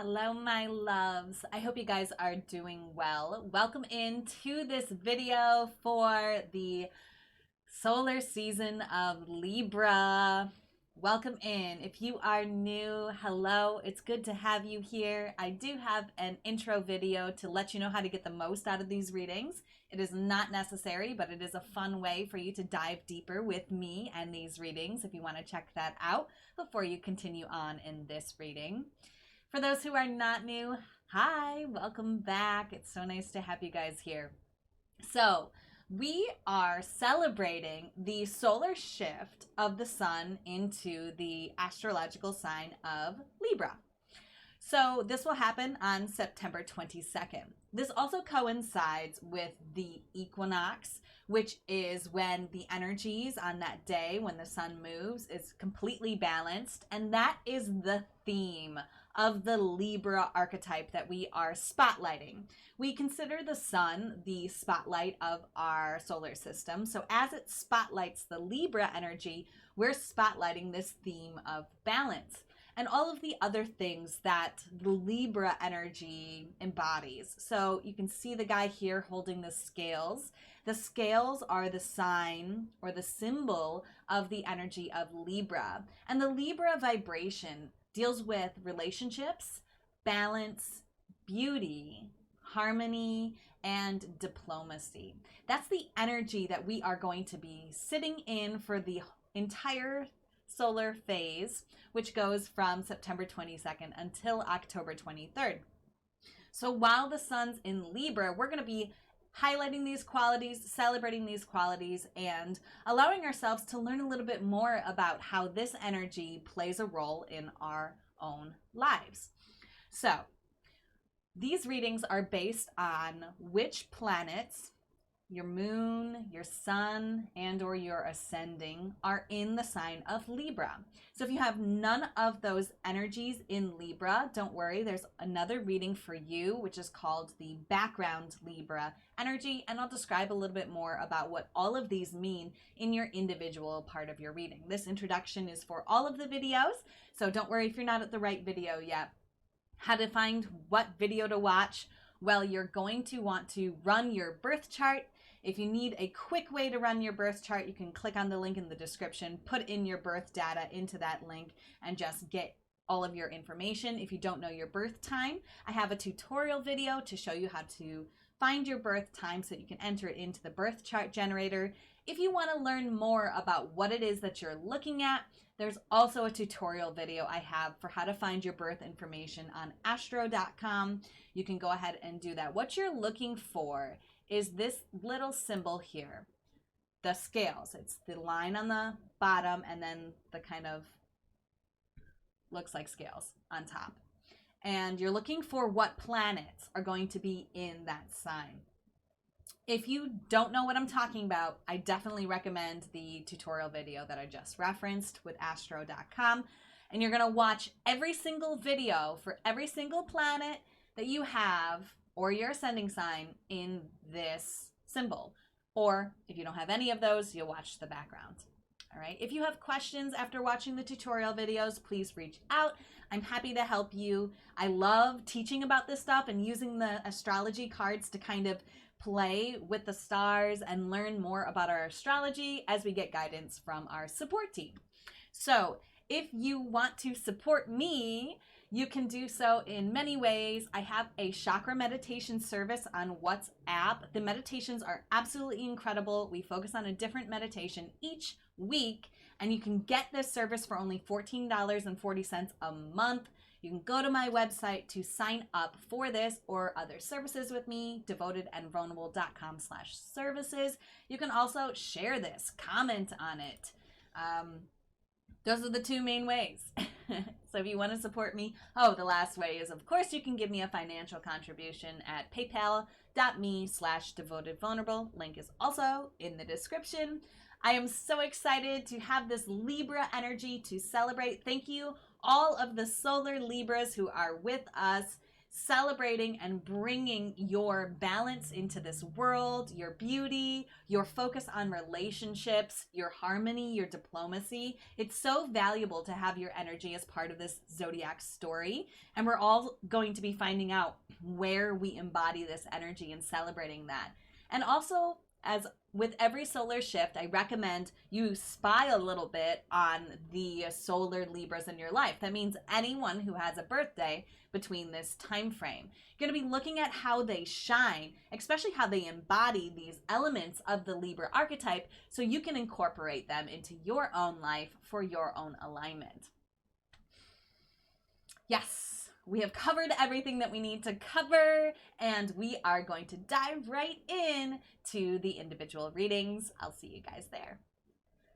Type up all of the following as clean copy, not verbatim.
Hello, my loves. I hope you guys are doing well. Welcome into this video for the solar season of Libra. Welcome in. If you are new, hello. It's good to have you here. I do have an intro video to let you know how to get the most out of these readings. It is not necessary, but it is a fun way for you to dive deeper with me and these readings if you want to check that out before you continue on in this reading. For those who are not new, hi, welcome back. It's so nice to have you guys here. So we are celebrating the solar shift of the sun into the astrological sign of Libra. So this will happen on September 22nd. This also coincides with the equinox, which is when the energies on that day when the sun moves is completely balanced. And that is the theme of the Libra archetype that we are spotlighting. We consider the sun the spotlight of our solar system. So as it spotlights the Libra energy, we're spotlighting this theme of balance and all of the other things that the Libra energy embodies. So you can see the guy here holding the scales. The scales are the sign or the symbol of the energy of Libra. And the Libra vibration deals with relationships, balance, beauty, harmony, and diplomacy. That's the energy that we are going to be sitting in for the entire solar phase, which goes from September 22nd until October 23rd. So while the sun's in Libra, we're going to be highlighting these qualities, celebrating these qualities, and allowing ourselves to learn a little bit more about how this energy plays a role in our own lives. So these readings are based on which planets, your moon, your sun, and or your ascending are in the sign of Libra. So if you have none of those energies in Libra, don't worry, there's another reading for you, which is called the background Libra energy, and I'll describe a little bit more about what all of these mean in your individual part of your reading. This introduction is for all of the videos, so don't worry if you're not at the right video yet. How to find what video to watch? Well, you're going to want to run your birth chart. If you need a quick way to run your birth chart, you can click on the link in the description, put in your birth data into that link, and just get all of your information. If you don't know your birth time, I have a tutorial video to show you how to find your birth time so that you can enter it into the birth chart generator. If you want to learn more about what it is that you're looking at, there's also a tutorial video I have for how to find your birth information on astro.com. You can go ahead and do that. What you're looking for is this little symbol here, the scales. It's the line on the bottom and then the kind of looks like scales on top. And you're looking for what planets are going to be in that sign. If you don't know what I'm talking about, I definitely recommend the tutorial video that I just referenced with astro.com. And you're going to watch every single video for every single planet that you have or your ascending sign in this symbol. Or if you don't have any of those, you'll watch the background. All right. If you have questions after watching the tutorial videos, please reach out. I'm happy to help you. I love teaching about this stuff and using the astrology cards to kind of play with the stars and learn more about our astrology as we get guidance from our support team. So if you want to support me, you can do so in many ways. I have a chakra meditation service on WhatsApp. The meditations are absolutely incredible. We focus on a different meditation each week, and you can get this service for only $14.40 a month. You can go to my website to sign up for this or other services with me, devotedandvulnerable.com/services. You can also share this, comment on it. Those are the two main ways. So if you want to support me, the last way is, of course, you can give me a financial contribution at paypal.me/devotedvulnerable. Link is also in the description. I am so excited to have this Libra energy to celebrate. Thank you, all of the solar Libras who are with us. celebrating and bringing your balance into this world, your beauty, your focus on relationships, your harmony, your diplomacy. It's so valuable to have your energy as part of this zodiac story. And we're all going to be finding out where we embody this energy and celebrating that. And also, as with every solar shift, I recommend you spy a little bit on the solar Libras in your life. That means anyone who has a birthday between this time frame. You're going to be looking at how they shine, especially how they embody these elements of the Libra archetype, so you can incorporate them into your own life for your own alignment. Yes, we have covered everything that we need to cover, and we are going to dive right in to the individual readings. I'll see you guys there.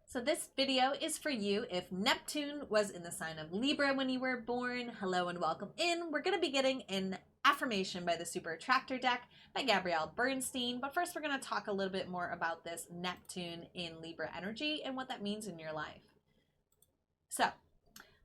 So this video is for you if Neptune was in the sign of Libra when you were born. Hello and welcome in. We're going to be getting an affirmation by the Super Attractor deck by Gabrielle Bernstein. But first, we're going to talk a little bit more about this Neptune in Libra energy and what that means in your life. So,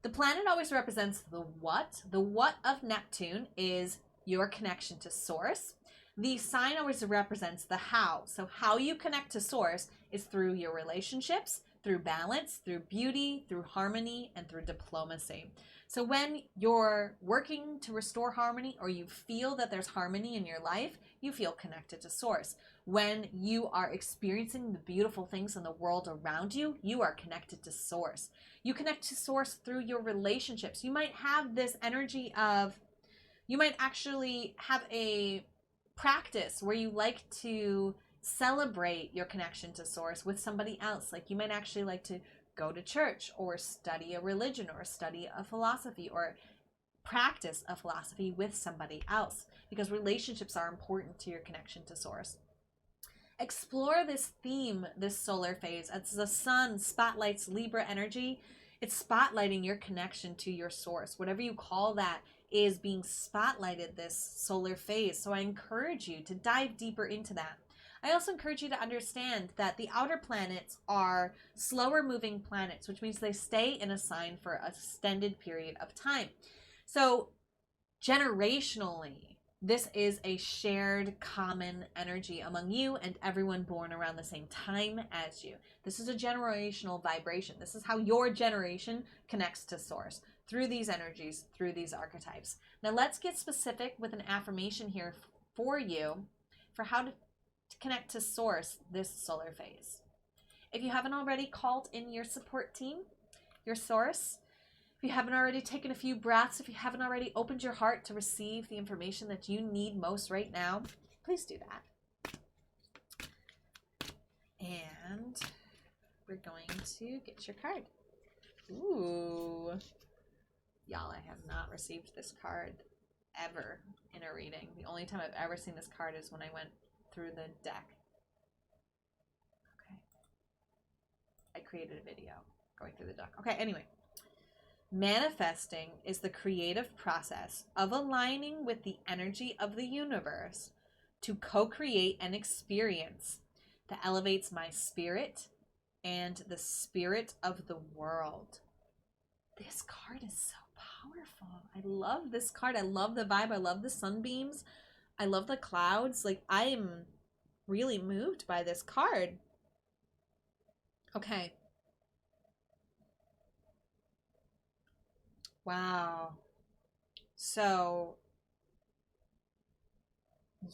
the planet always represents the what. The what of Neptune is your connection to source. The sign always represents the how. So how you connect to source is through your relationships, through balance, through beauty, through harmony, and through diplomacy. So when you're working to restore harmony, or you feel that there's harmony in your life, you feel connected to source. When you are experiencing the beautiful things in the world around you, you are connected to source. You connect to source through your relationships. You might have this energy of, you might actually have a practice where you like to celebrate your connection to source with somebody else. Like you might actually like to go to church or study a religion or study a philosophy or practice a philosophy with somebody else, because relationships are important to your connection to source. Explore this theme this solar phase as the sun spotlights Libra energy. It's spotlighting your connection to your source. Whatever you call that is being spotlighted this solar phase. So I encourage you to dive deeper into that. I also encourage you to understand that the outer planets are slower moving planets, which means they stay in a sign for an extended period of time. So generationally, this is a shared common energy among you and everyone born around the same time as you. This is a generational vibration. This is how your generation connects to source, through these energies, through these archetypes. Now let's get specific with an affirmation here for you for how to connect to source this solar phase. If you haven't already called in your support team, your source, if you haven't already taken a few breaths, if you haven't already opened your heart to receive the information that you need most right now, please do that. And we're going to get your card. Ooh. Y'all, I have not received this card ever in a reading. The only time I've ever seen this card is when I went through the deck. Okay. I created a video going through the deck. Okay, anyway. Manifesting is the creative process of aligning with the energy of the universe to co-create an experience that elevates my spirit and the spirit of the world. This card is so powerful. I love this card. I love the vibe. I love the sunbeams. I love the clouds. Like, I am really moved by this card. Okay. Wow. So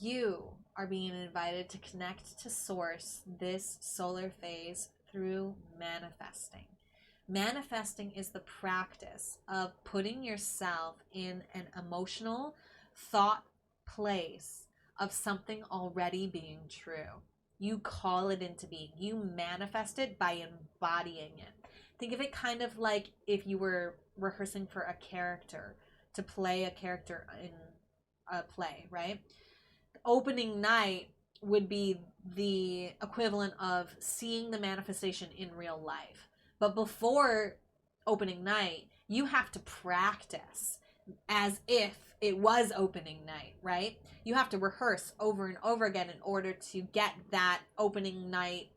you are being invited to connect to source this solar phase through manifesting. Manifesting is the practice of putting yourself in an emotional thought place of something already being true. You call it into being. You manifest it by embodying it. Think of it kind of like if you were rehearsing for a character, to play a character in a play, right? Opening night would be the equivalent of seeing the manifestation in real life. But before opening night, you have to practice as if it was opening night, right? You have to rehearse over and over again in order to get that opening night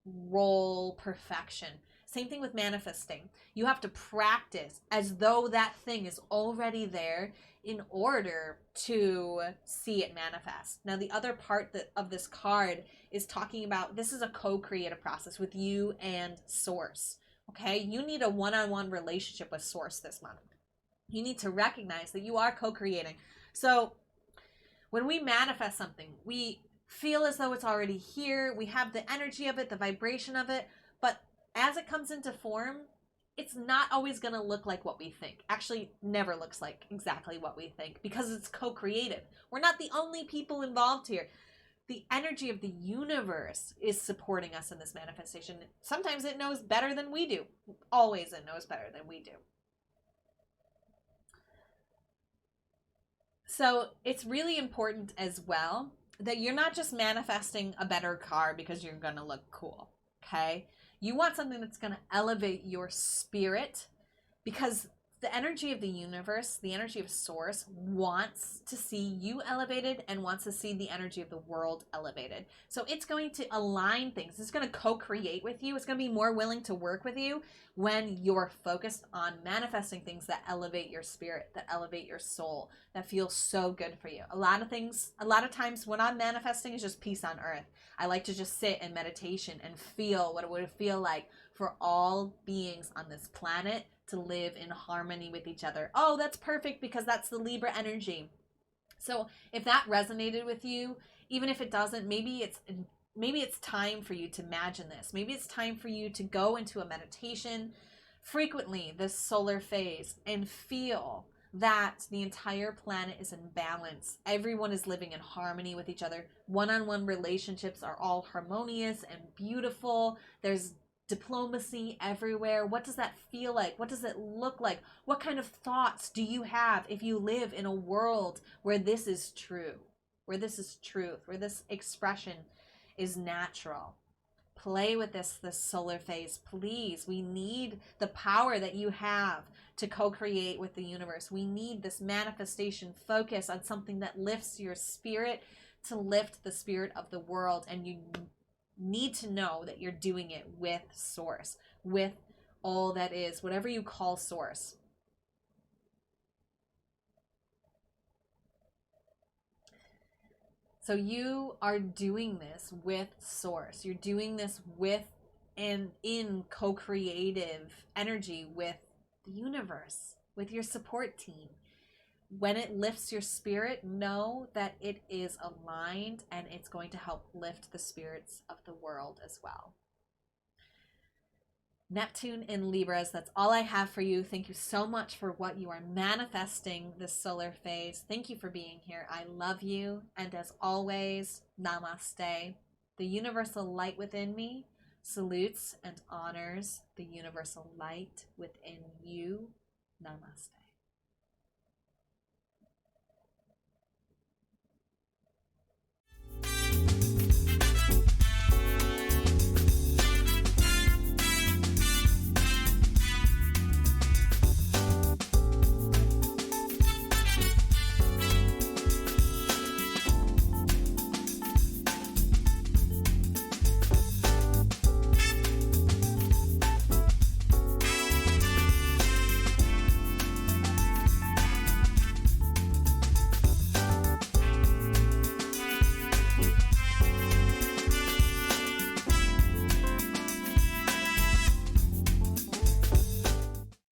role perfection. Same thing with manifesting. You have to practice as though that thing is already there in order to see it manifest. Now, the other part of this card is talking about this is a co-creative process with you and Source. Okay, you need a one-on-one relationship with Source this month. You need to recognize that you are co-creating. So when we manifest something, we feel as though it's already here. We have the energy of it, the vibration of it, but as it comes into form, it's not always going to look like what we think. Actually, never looks like exactly what we think because it's co-creative. We're not the only people involved here. The energy of the universe is supporting us in this manifestation. Sometimes it knows better than we do. Always it knows better than we do. So it's really important as well that you're not just manifesting a better car because you're going to look cool, okay? You want something that's going to elevate your spirit because the energy of the universe, the energy of Source, wants to see you elevated and wants to see the energy of the world elevated. So it's going to align things. It's going to co-create with you. It's going to be more willing to work with you when you're focused on manifesting things that elevate your spirit, that elevate your soul, that feel so good for you. A lot of times when I'm manifesting is just peace on earth. I like to just sit in meditation and feel what it would feel like for all beings on this planet to live in harmony with each other. Oh, that's perfect because that's the Libra energy. So if that resonated with you, even if it doesn't, maybe it's time for you to imagine this. Maybe it's time for you to go into a meditation frequently this solar phase and feel that the entire planet is in balance. Everyone is living in harmony with each other. One-on-one relationships are all harmonious and beautiful. There's diplomacy everywhere. What does that feel like? What does it look like? What kind of thoughts do you have if you live in a world where this is true, where this is truth, where this expression is natural? Play with this solar phase, please. We need the power that you have to co-create with the universe. We need this manifestation focus on something that lifts your spirit to lift the spirit of the world. And you need to know that you're doing it with Source, with all that is, whatever you call Source. So you are doing this with Source. You're doing this with and in co-creative energy with the universe, with your support team. When it lifts your spirit, know that it is aligned and it's going to help lift the spirits of the world as well. Neptune in Libras, that's all I have for you. Thank you so much for what you are manifesting this solar phase. Thank you for being here. I love you. And as always, namaste. The universal light within me salutes and honors the universal light within you. Namaste.